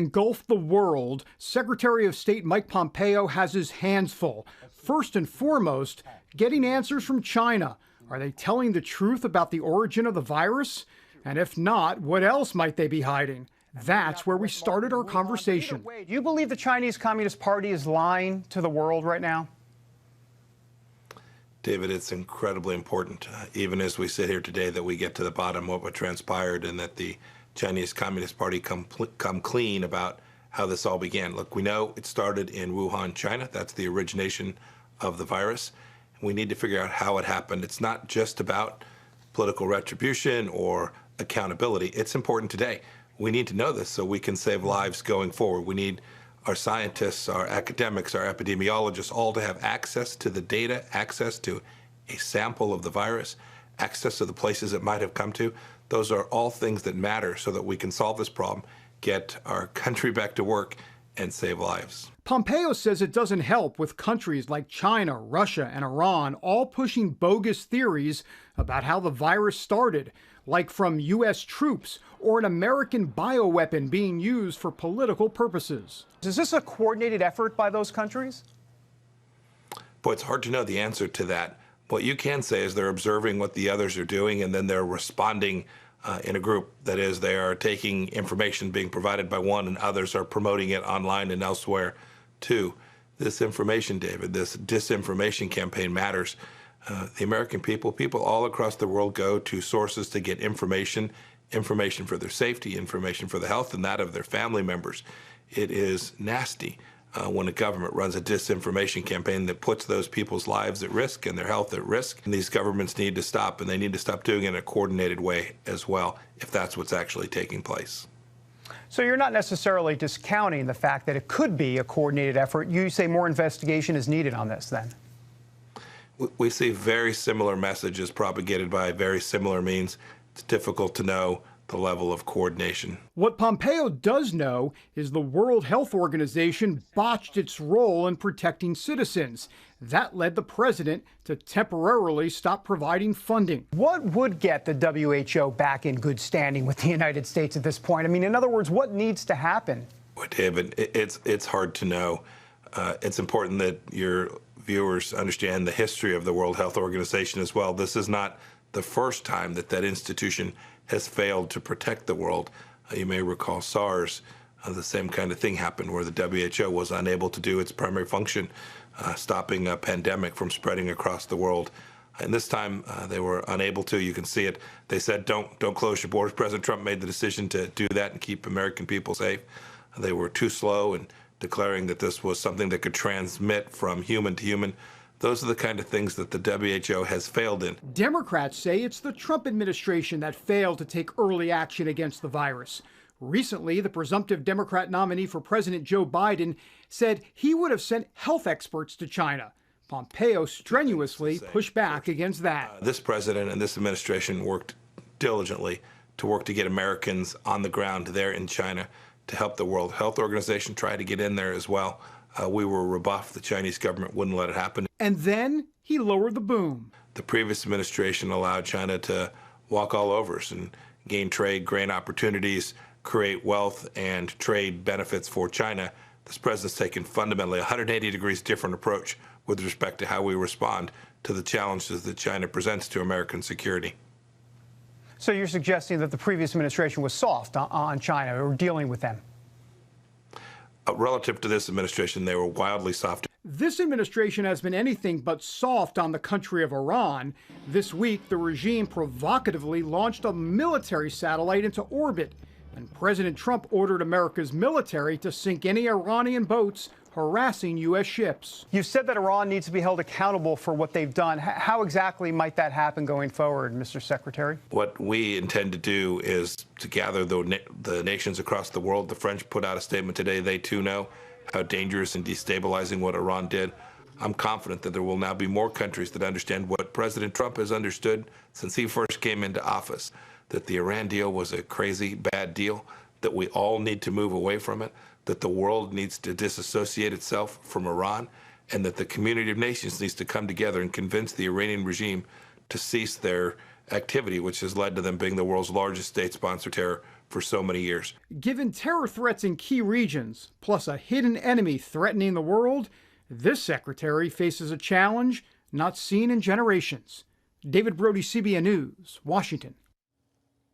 Engulfed the world, Secretary of State Mike Pompeo has his hands full. First and foremost, getting answers from China. Are they telling the truth about the origin of the virus? And if not, what else might they be hiding? That's where we started our conversation. Do you believe the Chinese Communist Party is lying to the world right now? David, it's incredibly important, even as we sit here today, that we get to the bottom of what transpired and that the Chinese Communist Party come clean about how this all began. Look, we know it started in Wuhan, China. That's the origination of the virus. We need to figure out how it happened. It's not just about political retribution or accountability. It's important today. We need to know this so we can save lives going forward. We need our scientists, our academics, our epidemiologists, all to have access to the data, access to a sample of the virus, access to the places it might have come to. Those are all things that matter so that we can solve this problem, get our country back to work, and save lives. Pompeo says it doesn't help with countries like China, Russia, and Iran all pushing bogus theories about how the virus started, like from U.S. troops or an American bioweapon being used for political purposes. Is this a coordinated effort by those countries? Boy, it's hard to know the answer to that. What you can say is they're observing what the others are doing, and then they're responding in a group. That is, they are taking information being provided by one, and others are promoting it online and elsewhere, too. This information, David, this disinformation campaign matters. The American people all across the world go to sources to get information for their safety, information for the health and that of their family members. It is nasty when a government runs a disinformation campaign that puts those people's lives at risk and their health at risk. And these governments need to stop, and they need to stop doing it in a coordinated way as well, if that's what's actually taking place. So you're not necessarily discounting the fact that it could be a coordinated effort. You say more investigation is needed on this, then? We see very similar messages propagated by very similar means. It's difficult to know the level of coordination. What Pompeo does know is the World Health Organization botched its role in protecting citizens. That led the president to temporarily stop providing funding. What would get the WHO back in good standing with the United States at this point? I mean, in other words, what needs to happen? Well, David, it's hard to know. It's important that your viewers understand the history of the World Health Organization as well. This is not the first time that that institution has failed to protect the world. You may recall SARS. The same kind of thing happened where the WHO was unable to do its primary function, stopping a pandemic from spreading across the world. And this time they were unable to. You can see it. They said, don't close your borders. President Trump made the decision to do that and keep American people safe. They were too slow in declaring that this was something that could transmit from human to human. Those are the kind of things that the WHO has failed in. Democrats say it's the Trump administration that failed to take early action against the virus. Recently, the presumptive Democrat nominee for President Joe Biden said he would have sent health experts to China. Pompeo strenuously pushed back against that. This president and this administration worked diligently to work to get Americans on the ground there in China to help the World Health Organization try to get in there as well. We were rebuffed. The Chinese government wouldn't let it happen. And then he lowered the boom. The previous administration allowed China to walk all over us and gain trade, gain opportunities, create wealth and trade benefits for China. This president's taken fundamentally a 180 degrees different approach with respect to how we respond to the challenges that China presents to American security. So you're suggesting that the previous administration was soft on China or dealing with them? Relative to this administration, they were wildly soft. This administration has been anything but soft on the country of Iran. This week, the regime provocatively launched a military satellite into orbit, and President Trump ordered America's military to sink any Iranian boats harassing U.S. ships. You said that Iran needs to be held accountable for what they've done. How exactly might that happen going forward, Mr. Secretary? What we intend to do is to gather the nations across the world. The French put out a statement today. They, too, know how dangerous and destabilizing what Iran did. I'm confident that there will now be more countries that understand what President Trump has understood since he first came into office, that the Iran deal was a crazy, bad deal, that we all need to move away from it, that the world needs to disassociate itself from Iran, and that the community of nations needs to come together and convince the Iranian regime to cease their activity, which has led to them being the world's largest state-sponsored terror for so many years. Given terror threats in key regions, plus a hidden enemy threatening the world, this secretary faces a challenge not seen in generations. David Brody, CBN News, Washington.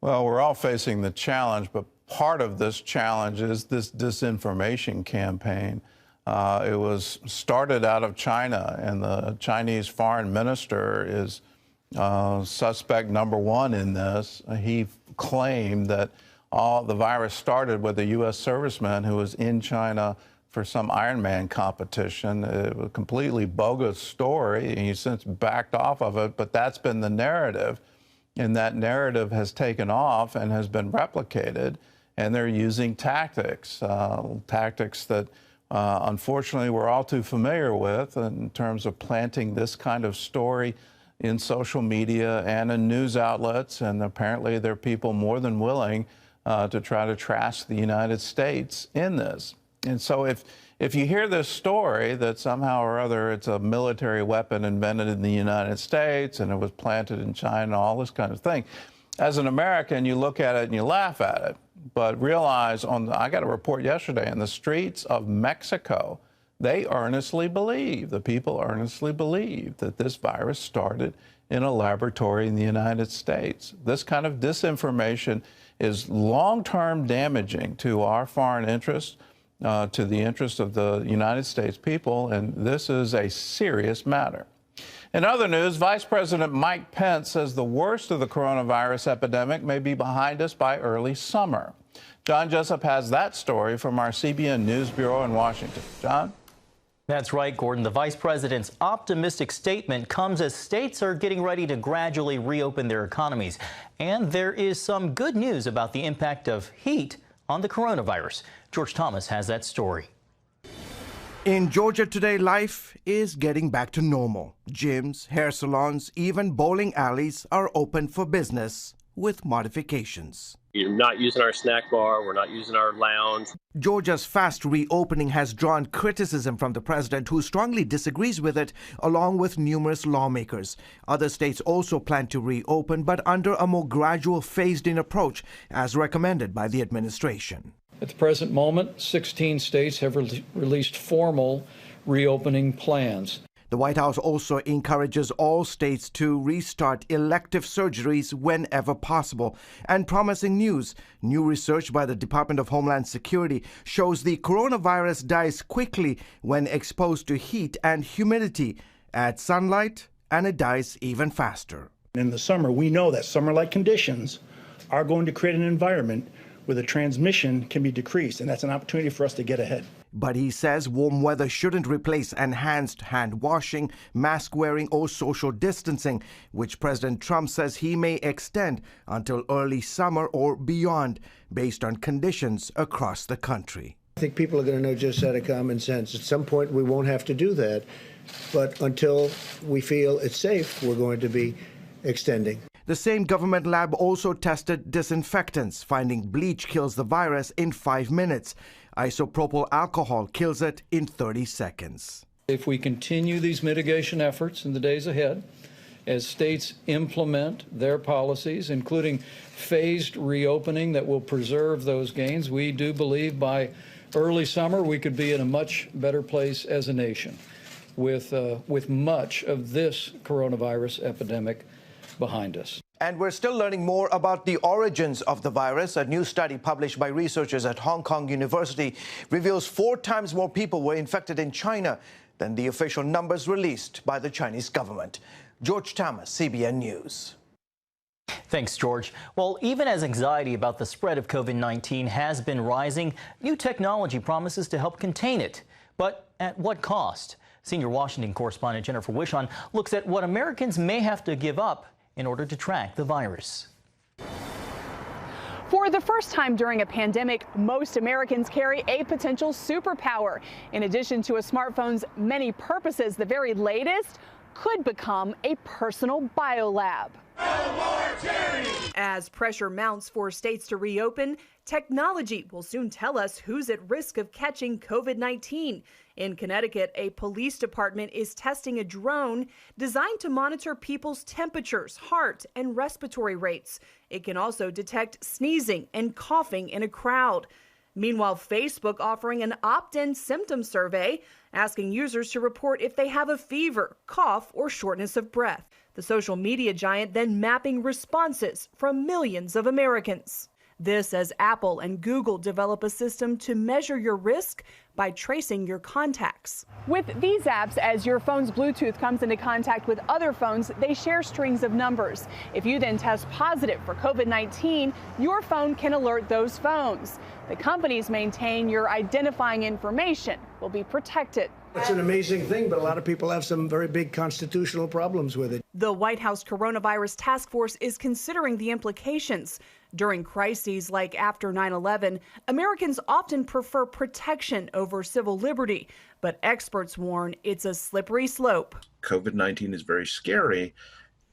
Well, we're all facing the challenge, but part of this challenge is this disinformation campaign. It was started out of China, and the Chinese foreign minister is suspect number one in this. He claimed that the virus started with a U.S. serviceman who was in China for some Ironman competition. It was a completely bogus story, and he's since backed off of it, but that's been the narrative. And that narrative has taken off and has been replicated, and they're using tactics that unfortunately we're all too familiar with in terms of planting this kind of story in social media and in news outlets, and apparently there are people more than willing to try to trash the United States in this. And so if you hear this story that somehow or other it's a military weapon invented in the United States and it was planted in China, all this kind of thing, as an American, you look at it and you laugh at it. But realize, I got a report yesterday, in the streets of Mexico, they earnestly believe, the people earnestly believe that this virus started in a laboratory in the United States. This kind of disinformation is long-term damaging to our foreign interests, to the interest of the United States people, and this is a serious matter. In other news, Vice President Mike Pence says the worst of the coronavirus epidemic may be behind us by early summer. John Jessup has that story from our CBN News Bureau in Washington. John? That's right, Gordon. The vice president's optimistic statement comes as states are getting ready to gradually reopen their economies. And there is some good news about the impact of heat on the coronavirus. George Thomas has that story. In Georgia today, life is getting back to normal. Gyms, hair salons, even bowling alleys are open for business with modifications. We're not using our snack bar, we're not using our lounge. Georgia's fast reopening has drawn criticism from the president, who strongly disagrees with it, along with numerous lawmakers. Other states also plan to reopen, but under a more gradual, phased-in approach, as recommended by the administration. At the present moment, 16 states have released formal reopening plans. The White House also encourages all states to restart elective surgeries whenever possible. And promising news, new research by the Department of Homeland Security shows the coronavirus dies quickly when exposed to heat and humidity. Add sunlight, and it dies even faster. In the summer, we know that summer-like conditions are going to create an environment where the transmission can be decreased, and that's an opportunity for us to get ahead. But he says warm weather shouldn't replace enhanced hand washing, mask wearing, or social distancing, which President Trump says he may extend until early summer or beyond, based on conditions across the country. I think people are going to know just out of common sense. At some point, we won't have to do that. But until we feel it's safe, we're going to be extending. The same government lab also tested disinfectants, finding bleach kills the virus in 5 minutes. Isopropyl alcohol kills it in 30 seconds. If we continue these mitigation efforts in the days ahead, as states implement their policies, including phased reopening that will preserve those gains, we do believe by early summer we could be in a much better place as a nation with much of this coronavirus epidemic behind us. And we're still learning more about the origins of the virus. A new study published by researchers at Hong Kong University reveals 4 times more people were infected in China than the official numbers released by the Chinese government. George Thomas, CBN News. Thanks, George. Well, even as anxiety about the spread of COVID-19 has been rising, new technology promises to help contain it. But at what cost? Senior Washington correspondent Jennifer Wishon looks at what Americans may have to give up in order to track the virus. For the first time during a pandemic, most Americans carry a potential superpower. In addition to a smartphone's many purposes, the very latest could become a personal biolab. As pressure mounts for states to reopen, Technology will soon tell us who's at risk of catching COVID-19. In Connecticut, a police department is testing a drone designed to monitor people's temperatures, heart, and respiratory rates. It can also detect sneezing and coughing in a crowd. Meanwhile, Facebook offering an opt-in symptom survey, asking users to report if they have a fever, cough, or shortness of breath. The social media giant then mapping responses from millions of Americans. This as Apple and Google develop a system to measure your risk by tracing your contacts. With these apps, as your phone's Bluetooth comes into contact with other phones, they share strings of numbers. If you then test positive for COVID-19, your phone can alert those phones. The companies maintain your identifying information will be protected. It's an amazing thing, but a lot of people have some very big constitutional problems with it. The White House Coronavirus Task Force is considering the implications. During crises like after 9/11, Americans often prefer protection over civil liberty, but experts warn it's a slippery slope. COVID-19 is very scary,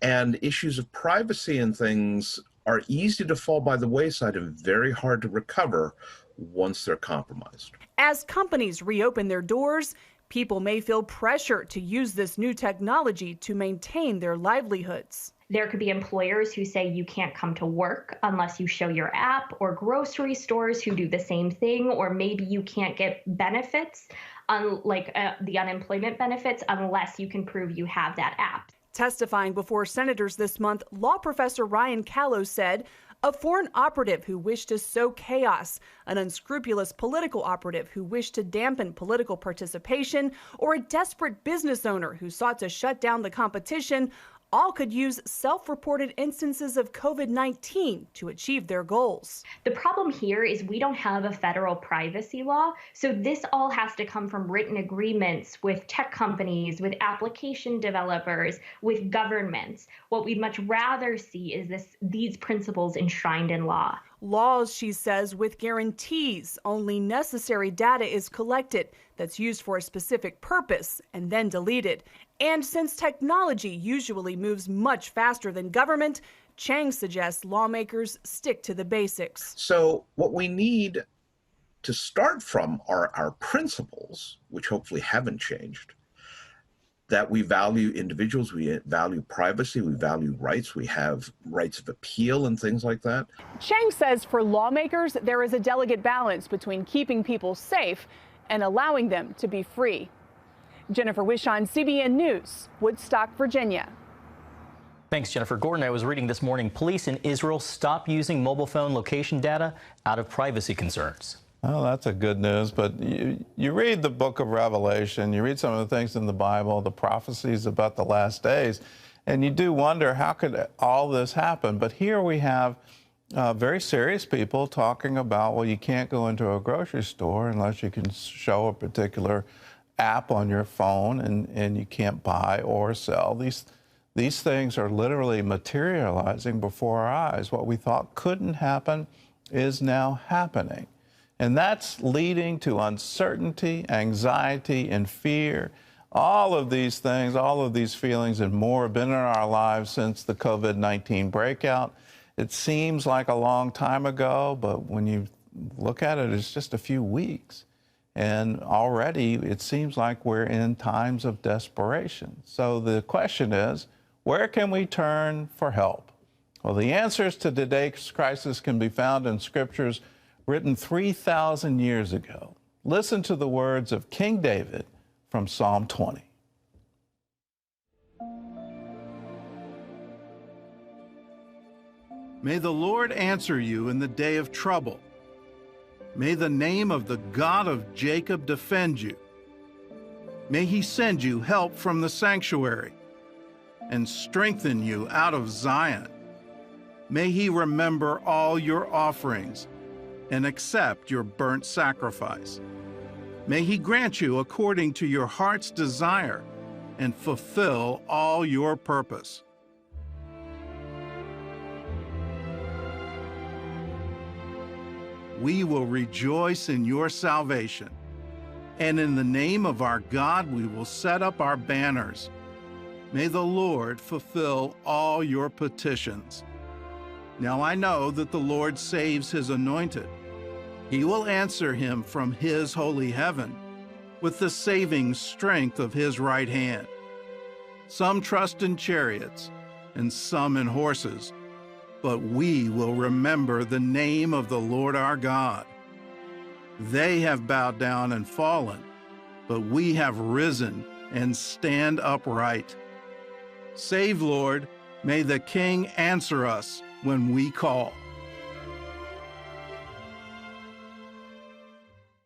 and issues of privacy and things are easy to fall by the wayside and very hard to recover once they're compromised. As companies reopen their doors, people may feel pressure to use this new technology to maintain their livelihoods. There could be employers who say you can't come to work unless you show your app, or grocery stores who do the same thing, or maybe you can't get benefits, like the unemployment benefits, unless you can prove you have that app. Testifying before senators this month, law professor Ryan Callow said a foreign operative who wished to sow chaos, an unscrupulous political operative who wished to dampen political participation, or a desperate business owner who sought to shut down the competition all could use self-reported instances of COVID-19 to achieve their goals. The problem here is we don't have a federal privacy law, so this all has to come from written agreements with tech companies, with application developers, with governments. What we'd much rather see is these principles enshrined in law. Laws, she says, with guarantees only necessary data is collected that's used for a specific purpose and then deleted. And since technology usually moves much faster than government, Chang suggests lawmakers stick to the basics. So what we need to start from are our principles, which hopefully haven't changed, that we value individuals, we value privacy, we value rights, we have rights of appeal and things like that. Chang says for lawmakers, there is a delicate balance between keeping people safe and allowing them to be free. Jennifer Wishon, CBN News, Woodstock, Virginia. Thanks, Jennifer. Gordon, I was reading this morning, police in Israel stop using mobile phone location data out of privacy concerns. Well, that's a good news, but you read the book of Revelation, you read some of the things in the Bible, the prophecies about the last days, and you do wonder how could all this happen. But here we have very serious people talking about, well, you can't go into a grocery store unless you can show a particular app on your phone, and you can't buy or sell. These things are literally materializing before our eyes. What we thought couldn't happen is now happening. And that's leading to uncertainty, anxiety, and fear. All of these things, all of these feelings and more have been in our lives since the COVID-19 breakout. It seems like a long time ago, but when you look at it, it's just a few weeks. And already it seems like we're in times of desperation. So the question is, where can we turn for help? Well, the answers to today's crisis can be found in scriptures written 3,000 years ago. Listen to the words of King David from Psalm 20. May the Lord answer you in the day of trouble. May the name of the God of Jacob defend you. May he send you help from the sanctuary and strengthen you out of Zion. May he remember all your offerings and accept your burnt sacrifice. May he grant you according to your heart's desire and fulfill all your purpose. We will rejoice in your salvation, and in the name of our God we will set up our banners. May the Lord fulfill all your petitions. Now I know that the Lord saves his anointed. He will answer him from his holy heaven with the saving strength of his right hand. Some trust in chariots and some in horses, but we will remember the name of the Lord our God. They have bowed down and fallen, but we have risen and stand upright. Save, Lord, may the King answer us when we call.